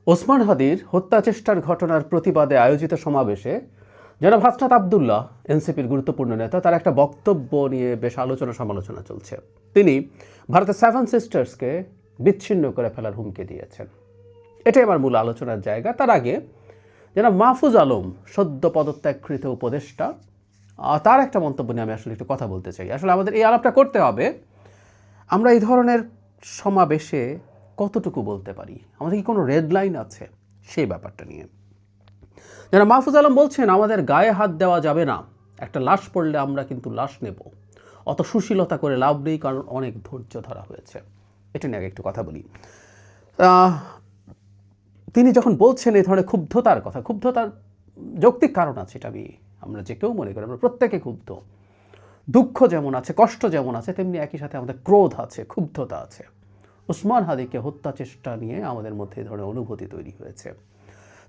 ওসমান হাদির হত্যা চেষ্টার ঘটনার প্রতিবাদে আয়োজিত সমাবেশে জনাব হাসনাত আবদুল্লাহ, এনসিপির গুরুত্বপূর্ণ নেতা, তার একটা বক্তব্য নিয়ে বেশ আলোচনা সমালোচনা চলছে। তিনি ভারতের সেভেন সিস্টার্সকে বিচ্ছিন্ন করে ফেলার হুমকি দিয়েছেন। এটাই আমার মূল আলোচনার জায়গা। তার আগে জনাব মাহফুজ আলম, সদ্য পদত্যাগকৃত উপদেষ্টা, তার একটা মন্তব্য নিয়ে আমি আসলে একটু কথা বলতে চাই। আসলে আমাদের এই আলাপটা করতে হবে, আমরা এই ধরনের সমাবেশে কতটুকু বলতে পারি, আমাদের কি কোনো রেড লাইন আছে সেই ব্যাপারটা নিয়ে। যারা মাহফুজ আলম বলছেন আমাদের গায়ে হাত দেওয়া যাবে না, একটা লাশ পড়লে আমরা কিন্তু লাশ নেব, অত সুশীলতা করে লাভ নেই, কারণ অনেক ধৈর্য ধরা হয়েছে। এটা নিয়ে আগে একটু কথা বলি। তিনি যখন বলছেন এই ধরনের ক্ষুব্ধতার কথা, ক্ষুব্ধতার যৌক্তিক কারণ আছে, এটা আমরা যে কেউ মনে করি, আমরা প্রত্যেকে ক্ষুব্ধ। দুঃখ যেমন আছে, কষ্ট যেমন আছে, তেমনি একই সাথে আমাদের ক্রোধ আছে, ক্ষুব্ধতা আছে। ওসমান হাদিকে হত্যা চেষ্টা নিয়ে আমাদের মধ্যে এই ধরনের অনুভূতি তৈরি হয়েছে।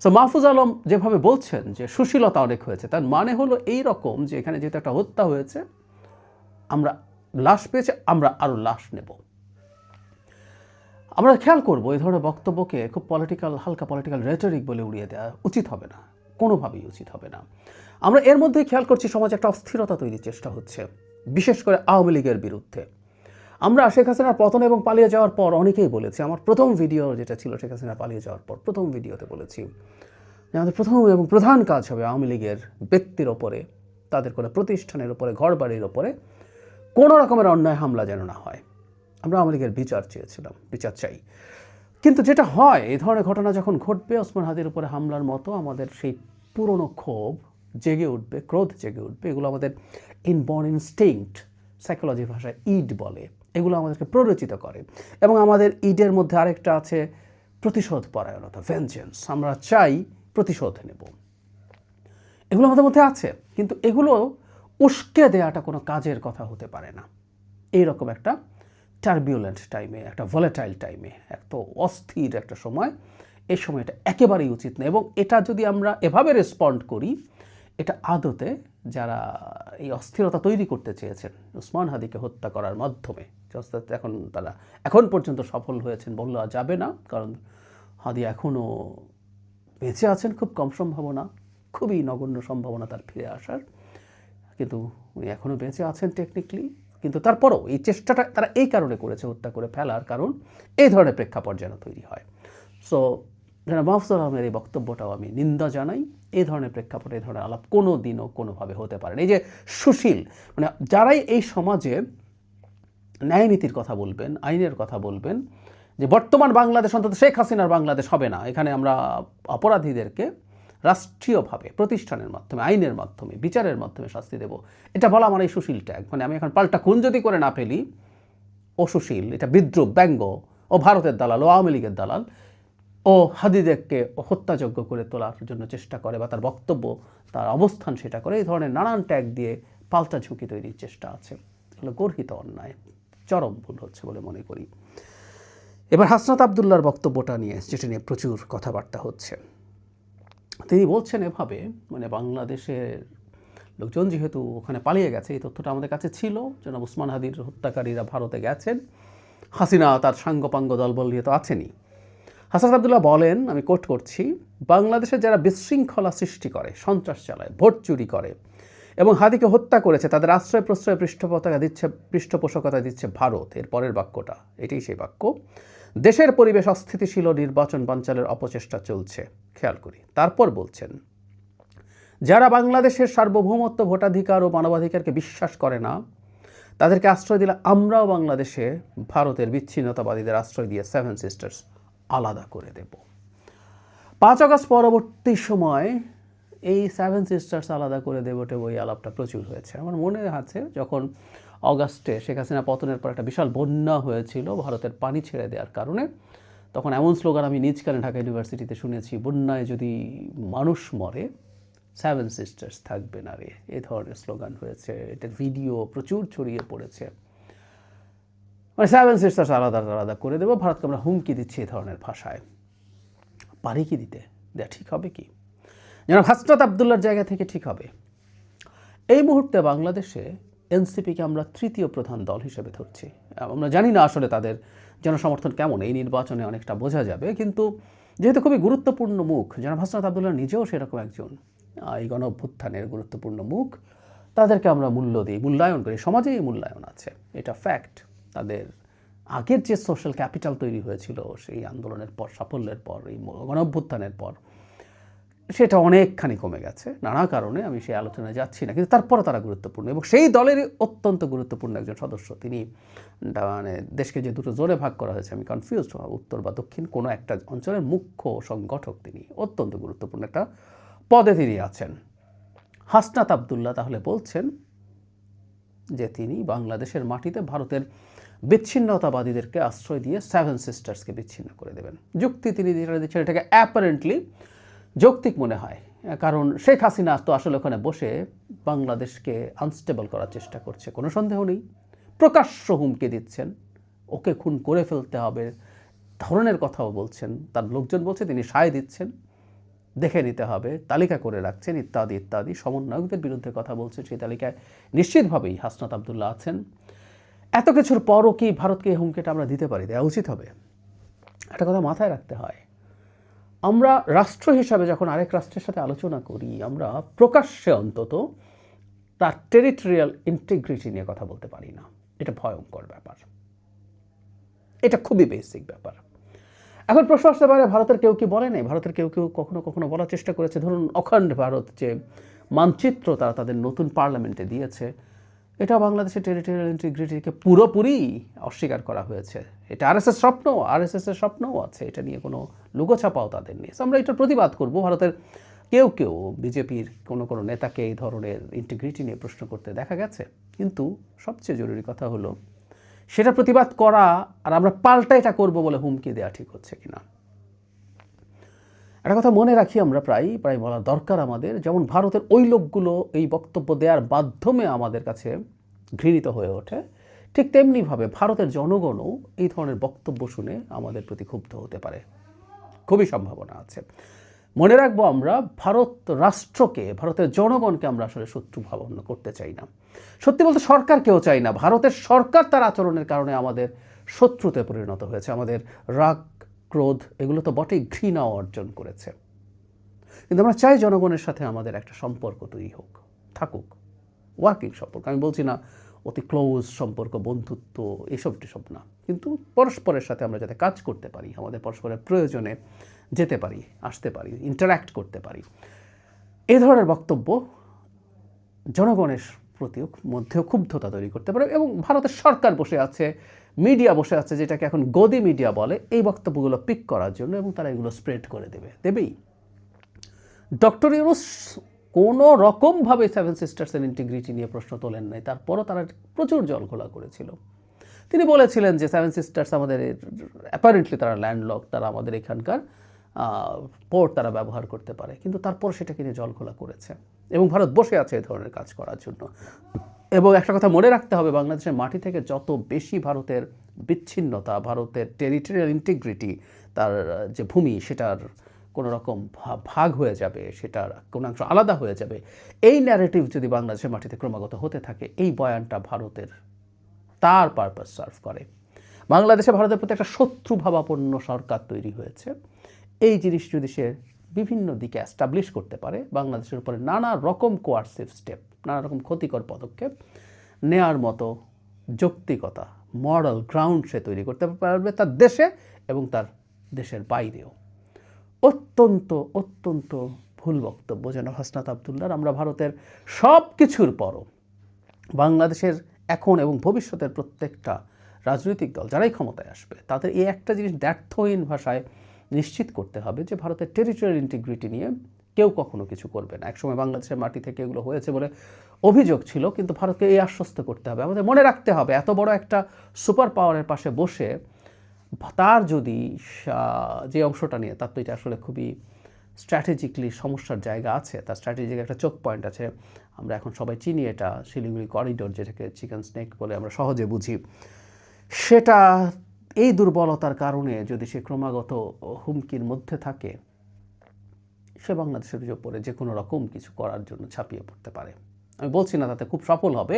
সো মাহফুজ আলম যেভাবে বলছেন যে সুশীলতা অনেক হয়েছে, তার মানে হলো এই রকম যে এখানে যেহেতু একটা হত্যা হয়েছে, আমরা লাশ পেয়েছি, আমরা আরও লাশ নেব। আমরা খেয়াল করবো এই ধরনের বক্তব্যকে খুব হালকা পলিটিক্যাল রেটরিক বলে উড়িয়ে দেওয়া উচিত হবে না, কোনোভাবেই উচিত হবে না। আমরা এর মধ্যেই খেয়াল করছি সমাজে একটা অস্থিরতা তৈরির চেষ্টা হচ্ছে, বিশেষ করে আওয়ামী লীগের বিরুদ্ধে। আমরা শেখ হাসিনার পতন এবং পালিয়ে যাওয়ার পর অনেকেই বলেছি, আমার প্রথম ভিডিও যেটা ছিল শেখ হাসিনা পালিয়ে যাওয়ার পর, প্রথম ভিডিওতে বলেছি যে আমাদের প্রথম এবং প্রধান কাজ হবে আওয়ামী লীগের ব্যক্তির ওপরে, তাদের কোনো প্রতিষ্ঠানের ওপরে, ঘরবাড়ির ওপরে কোনো রকমের অন্যায় হামলা যেন না হয়। আমরা আওয়ামী লীগের বিচার চেয়েছিলাম, বিচার চাই। কিন্তু যেটা হয়, এই ধরনের ঘটনা যখন ঘটবে, ওসমান হাদির উপরে হামলার মতো, আমাদের সেই পুরনো ক্ষোভ জেগে উঠবে, ক্রোধ জেগে উঠবে। এগুলো আমাদের ইনবর্ন ইনস্টিংক্ট, সাইকোলজি ভাষায় ইড বলে, এগুলো আমাদেরকে প্ররোচিত করে। এবং আমাদের ইডের মধ্যে আরেকটা আছে প্রতিশোধ পরায়ণতা, ভেঞ্জেন্স। আমরা চাই প্রতিশোধ নেব, এগুলো আমাদের মধ্যে আছে। কিন্তু এগুলো উস্কে দেওয়াটা কোনো কাজের কথা হতে পারে না। এইরকম একটা টার্বিউলেন্ট টাইমে, একটা ভলেটাইল টাইমে, এত অস্থির একটা সময়, এই সময়টা একেবারেই উচিত না। এবং এটা যদি আমরা এভাবে রেসপন্ড করি, এটা আদতে যারা এই অস্থিরতা তৈরি করতে চেয়েছেন ওসমান হাদিকে হত্যা করার মাধ্যমে, তারা এখন পর্যন্ত সফল হয়েছেন বললে যাবে না, কারণ হাদি এখনও বেঁচে আছেন, খুব কম সম্ভাবনা, খুবই নগণ্য সম্ভাবনা তার ফিরে আসার, কিন্তু উনি এখনও বেঁচে আছেন টেকনিক্যালি। কিন্তু তারপরও এই চেষ্টাটা তারা এই কারণে করেছে, হত্যা করে ফেলার, কারণ এই ধরনের প্রেক্ষাপট যেন তৈরি হয়। সো যারা মাহফুজ আলমের এই বক্তব্যটাও আমি নিন্দা জানাই। এই ধরনের প্রেক্ষাপটে এই ধরনের আলাপ কোনো দিনও কোনোভাবে হতে পারে না। এই যে সুশীল, মানে যারাই এই সমাজে ন্যায়নীতির কথা বলবেন, আইনের কথা বলবেন, যে বর্তমান বাংলাদেশ অন্তত শেখ হাসিনার বাংলাদেশ হবে না, এখানে আমরা অপরাধীদেরকে রাষ্ট্রীয়ভাবে, প্রতিষ্ঠানের মাধ্যমে, আইনের মাধ্যমে, বিচারের মাধ্যমে শাস্তি দেব, এটা বলা আমার এই সুশীল ট্যাগ। মানে আমি এখন পাল্টা খুন যদি করে না ফেলি, ও সুশীল, এটা বিদ্রুপ, ব্যঙ্গ, ও ভারতের দালাল, ও আওয়ামী লীগের দালাল, ও হাদিদেরকে হত্যাযোগ্য করে তোলার জন্য চেষ্টা করে, বা তার বক্তব্য, তার অবস্থান সেটা করে, এই ধরনের নানান ট্যাগ দিয়ে পাল্টা ঝুঁকি তৈরির চেষ্টা আছে। এগুলো গর্হিত অন্যায়, চরম ভুল হচ্ছে বলে মনে করি। এবার হাসনাত আবদুল্লাহর বক্তব্যটা নিয়ে, যেটা নিয়ে প্রচুর কথাবার্তা হচ্ছে, তিনি বলছেন এভাবে, মানে বাংলাদেশের লোকজন যেহেতু ওখানে পালিয়ে গেছে, এই তথ্যটা আমাদের কাছে ছিল, জনাব ওসমান হাদির হত্যাকারীরা ভারতে গেছেন, হাসিনা তার সাঙ্গপাঙ্গ দলবল নিয়ে তো আছেনই। হাসনাত আবদুল্লাহ বলেন, আমি কোট করছি, বাংলাদেশে যারা বিশৃঙ্খলা সৃষ্টি করে, সন্ত্রাস চালায়, ভোট চুরি করে এবং হাদিকে হত্যা করেছে, তাদের আশ্রয় প্রশ্রয় পৃষ্ঠপোষকতা দিচ্ছে ভারত। এর পরের বাক্যটা, এটাই সেই বাক্য, দেশের পরিবেশ অস্থিতিশীল, নির্বাচন বানচালের অপচেষ্টা চলছে। খেয়াল করি, তারপর বলছেন, যারা বাংলাদেশের সার্বভৌমত্ব, ভোটাধিকার ও মানবাধিকারকে বিশ্বাস করে না, তাদেরকে আশ্রয় দিলে আমরাও বাংলাদেশে ভারতের বিচ্ছিন্নতাবাদীদের আশ্রয় দিয়ে সেভেন সিস্টার্স আলাদা করে দেব। 5 আগস্ট পরবর্তী সময় এই সেভেন সিস্টার্স আলাদা করে দেবটে ওই আলাপটা প্রচুর হয়েছে। আমার মনে আছে যখন অগাস্টে শেখ হাসিনা পতনের পর একটা বিশাল বন্যা হয়েছিল ভারতের পানি ছেড়ে দেওয়ার কারণে, তখন এমন স্লোগান আমি নিজ কানে ঢাকা ইউনিভার্সিটিতে শুনেছি, বন্যায় যদি মানুষ মরে সেভেন সিস্টার্স থাকবে না রে, এই ধরনের স্লোগান হয়েছে। এটার ভিডিও প্রচুর ছড়িয়ে পড়েছে। মানে সেভেন সিস্টার্স আলাদা আলাদা করে দেবো, ভারতকে আমরা হুমকি দিচ্ছি এই ধরনের ভাষায়। পারি কি দিতে? দেয়া ঠিক হবে কি? যেন হাসনাত আবদুল্লার জায়গা থেকে ঠিক হবে? এই মুহূর্তে বাংলাদেশে এনসিপিকে আমরা তৃতীয় প্রধান দল হিসেবে ধরছি। আমরা জানি না আসলে তাদের জনসমর্থন কেমন, এই নির্বাচনে অনেকটা বোঝা যাবে, কিন্তু যেহেতু খুবই গুরুত্বপূর্ণ মুখ, জনাব হাসনাত আবদুল্লাহ নিজেও সেরকম একজন এই গণ অভ্যুত্থানের গুরুত্বপূর্ণ মুখ, তাদেরকে আমরা মূল্য দিই, মূল্যায়ন করি, সমাজেই মূল্যায়ন আছে, এটা ফ্যাক্ট। তাদের আগের যে সোশ্যাল ক্যাপিটাল তৈরি হয়েছিল সেই আন্দোলনের পর, সাফল্যের পর, এই গণ অভ্যুত্থানের পর, সেটা অনেকখানি কমে গেছে নানা কারণে, আমি সেই আলোচনায় যাচ্ছি না, কিন্তু তারপরও তারা গুরুত্বপূর্ণ এবং সেই দলেরই অত্যন্ত গুরুত্বপূর্ণ একজন সদস্য। তিনি মানে দেশকে যে দুটো জোনে ভাগ করা হয়েছে, আমি কনফিউজড, উত্তর বা দক্ষিণ কোনো একটা অঞ্চলের মুখ্য সংগঠক, তিনি অত্যন্ত গুরুত্বপূর্ণ একটা পদে তিনি আছেন। হাসনাত আবদুল্লাহ তাহলে বলছেন যে তিনি বাংলাদেশের মাটিতে ভারতের বিচ্ছিন্নতাবাদীদেরকে আশ্রয় দিয়ে সেভেন সিস্টার্সকে বিচ্ছিন্ন করে দেবেন। যুক্তি তিনি যেটা দিচ্ছেন এটাকে অ্যাপারেন্টলি যৌক্তিক মনে হয়, কারণ শেখ হাসিনা তো আসলে ওখানে বসে বাংলাদেশকে আনস্টেবল করার চেষ্টা করছে, কোনো সন্দেহ নেই। প্রকাশ্য হুমকি দিচ্ছেন, ওকে খুন করে ফেলতে হবে ধরনের কথাও বলছেন, তার লোকজন বলছে তিনি সায় দিচ্ছেন, দেখে নিতে হবে, তালিকা করে রাখছেন, ইত্যাদি ইত্যাদি। সমন্বয়কদের বিরুদ্ধে কথা বলছেন, সেই তালিকায় নিশ্চিতভাবেই হাসনাত আবদুল্লাহ আছেন। এত কিছুর পরও কি ভারতকে এই হুমকিটা আমরা দিতে পারি? দেওয়া উচিত হবে। একটা কথা মাথায় রাখতে হয়, আমরা রাষ্ট্র হিসাবে যখন আরেক রাষ্ট্রের সাথে আলোচনা করি, আমরা প্রকাশ্যে অন্তত তার টেরিটোরিয়াল ইন্টিগ্রিটি নিয়ে কথা বলতে পারি না। এটা ভয়ঙ্কর ব্যাপার, এটা খুবই বেসিক ব্যাপার। এখন প্রশ্ন আসতে পারে, ভারতের কেউ কি বলে নাই? ভারতের কেউ কেউ কখনো কখনো বলার চেষ্টা করেছে। ধরুন অখণ্ড ভারত যে মানচিত্র তারা তাদের নতুন পার্লামেন্টে দিয়েছে, এটা বাংলাদেশের টেরিটোরিয়াল ইন্টিগ্রিটিকে পুরোপুরি অস্বীকার করা হয়েছে। এটা আরএসএসের স্বপ্নও আছে, এটা নিয়ে কোনো লুকোছাপাও তাদের নেই। আমরা এটার প্রতিবাদ করব। ভারতের কেউ কেউ বিজেপির কোনো নেতাকে এই ধরনের ইন্টিগ্রিটি নিয়ে প্রশ্ন করতে দেখা গেছে, কিন্তু সবচেয়ে জরুরি কথা হলো সেটা প্রতিবাদ করা, আর আমরা পাল্টা এটা করবো বলে হুমকি দেওয়া ঠিক হচ্ছে কিনা। একটা কথা মনে রাখি, আমরা প্রায় বলা দরকার আমাদের, যেমন ভারতের ওই লোকগুলো এই বক্তব্য দেওয়ার মাধ্যমে আমাদের কাছে ঘৃণিত হয়ে ওঠে, ঠিক তেমনিভাবে ভারতের জনগণও এই ধরনের বক্তব্য শুনে আমাদের প্রতি ক্ষুব্ধ হতে পারে, খুবই সম্ভাবনা আছে। মনে রাখবো, আমরা ভারত রাষ্ট্রকে, ভারতের জনগণকে আমরা আসলে শত্রু ভাবনা করতে চাই না। সত্যি বলতে সরকারকেও চাই না। ভারতের সরকার তার আচরণের কারণে আমাদের শত্রুতে পরিণত হয়েছে, আমাদের রাগ, ক্রোধ এগুলো তো বটেই, ঘৃণাও অর্জন করেছে। কিন্তু আমরা চাই জনগণের সাথে আমাদের একটা সম্পর্ক তৈরি হোক, থাকুক, ওয়ার্কিং সম্পর্ক। আমি বলছি না অতি ক্লোজ সম্পর্ক, বন্ধুত্ব, এসব না, কিন্তু পরস্পরের সাথে আমরা যাতে কাজ করতে পারি, আমাদের পরস্পরের প্রয়োজনে যেতে পারি, আসতে পারি, ইন্টারাক্ট করতে পারি, এই ধরনের বক্তব্য জনগণের প্রতিও মধ্যেও ক্ষুব্ধতা তৈরি করতে পারে। এবং ভারতের সরকার বসে আছে, মিডিয়া বসে আছে, যেটাকে এখন গদি মিডিয়া বলে, এই বক্তব্যগুলো পিক করার জন্য, এবং তারা এগুলো স্প্রেড করে দেবেই। ডক্টর ইউনূস কোনো রকমভাবে সেভেন সিস্টার্সের ইন্টিগ্রিটি নিয়ে প্রশ্ন তোলেন নাই, তারপরও তারা প্রচুর জলঘোলা করেছিল। তিনি বলেছিলেন যে সেভেন সিস্টার্স আমাদের, অ্যাপারেন্টলি তারা ল্যান্ডলক, তারা আমাদের এখানকার পোর্ট তারা ব্যবহার করতে পারে, কিন্তু তারপর সেটাকে নিয়ে জলঘোলা করেছে, এবং ভারত বসে আছে এই ধরনের কাজ করার জন্য। এবং একটা কথা মনে রাখতে হবে, বাংলাদেশের মাটি থেকে যত বেশি ভারতের বিচ্ছিন্নতা, ভারতের টেরিটোরিয়াল ইন্টিগ্রিটি, তার যে ভূমি সেটার কোনো রকম ভাগ হয়ে যাবে, সেটার কোনো অংশ আলাদা হয়ে যাবে, এই ন্যারেটিভ যদি বাংলাদেশের মাটিতে ক্রমাগত হতে থাকে, এই বয়ানটা ভারতের তার পারপাস সার্ভ করে। বাংলাদেশে ভারতের প্রতি একটা শত্রুভাবাপন্ন সরকার তৈরি হয়েছে। এই জিনিস যদি সে বিভিন্ন দিকে অ্যাস্টাবলিশ করতে পারে, বাংলাদেশের উপরে নানা রকম কোয়ার্সিভ স্টেপ, নানা রকম ক্ষতিকর পদক্ষেপ নেওয়ার মতো যৌক্তিকতা, মরাল গ্রাউন্ড সে তৈরি করতে পারবে তার দেশে এবং তার দেশের বাইরেও। অত্যন্ত অত্যন্ত ভুল বক্তব্য যেন হাসনাত আবদুল্লাহর। আমরা ভারতের সব কিছুর পরও বাংলাদেশের এখন এবং ভবিষ্যতের প্রত্যেকটা রাজনৈতিক দল যারাই ক্ষমতায় আসবে, তাদের এই একটা জিনিস দ্ব্যর্থহীন ভাষায় নিশ্চিত করতে হবে যে ভারতের টেরিটোরিয়াল ইন্টিগ্রিটি নিয়ে কেউ কখনো কিছু করবে না। একসময় বাংলাদেশের মাটি থেকে এগুলো হয়েছে বলে অভিযোগ ছিল, কিন্তু ভারতকে এই আশ্বস্ত করতে হবে। আমাদের মনে রাখতে হবে, এত বড় একটা সুপার পাওয়ারের পাশে বসে তার যদি যে অংশটা নিয়ে, তার তো এটা আসলে খুবই স্ট্র্যাটেজিকলি সমস্যার জায়গা আছে, তার স্ট্র্যাটেজিক একটা চোখ পয়েন্ট আছে। আমরা এখন সবাই চিনি এটা শিলিগুড়ি করিডোর, যেটাকে চিকেন স্নেক বলে আমরা সহজে বুঝি। সেটা এই দুর্বলতার কারণে যদি সে ক্রমাগত হুমকির মধ্যে থাকে, সে বাংলাদেশের উপরে যে কোনো রকম কিছু করার জন্য ছাপিয়ে পড়তে পারে। আমি বলছি না তাতে খুব সফল হবে,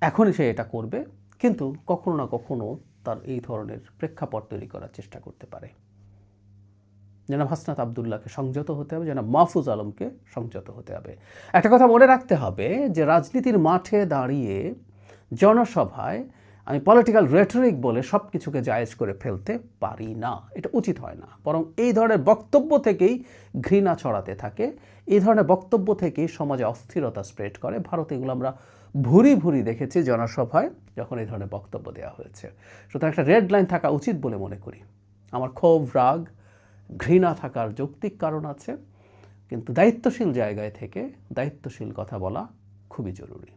এখনই সে এটা করবে, কিন্তু কখনো না কখনো তার এই ধরনের প্রেক্ষাপট তৈরি করার চেষ্টা করতে পারে। জনাব হাসনাত আবদুল্লাহকে সংযত হতে হবে, জনাব মাহফুজ আলমকে সংযত হতে হবে। একটা কথা মনে রাখতে হবে যে রাজনীতির মাঠে দাঁড়িয়ে জনসভায় আমি পলিটিক্যাল রেটরিক বলে সব কিছুকে জায়েজ করে ফেলতে পারি না, এটা উচিত হয় না। বরং এই ধরনের বক্তব্য থেকেই ঘৃণা ছড়াতে থাকে, এই ধরনের বক্তব্য থেকেই সমাজে অস্থিরতা স্প্রেড করে। ভারতে এগুলো আমরা ভুরি ভুরি দেখেছি জনসভায় যখন এই ধরনের বক্তব্য দেওয়া হয়েছে। সুতরাং একটা রেড লাইন থাকা উচিত বলে মনে করি। আমার ক্ষোভ, রাগ, ঘৃণা থাকার যৌক্তিক কারণ আছে, কিন্তু দায়িত্বশীল জায়গায় থেকে দায়িত্বশীল কথা বলা খুবই জরুরি।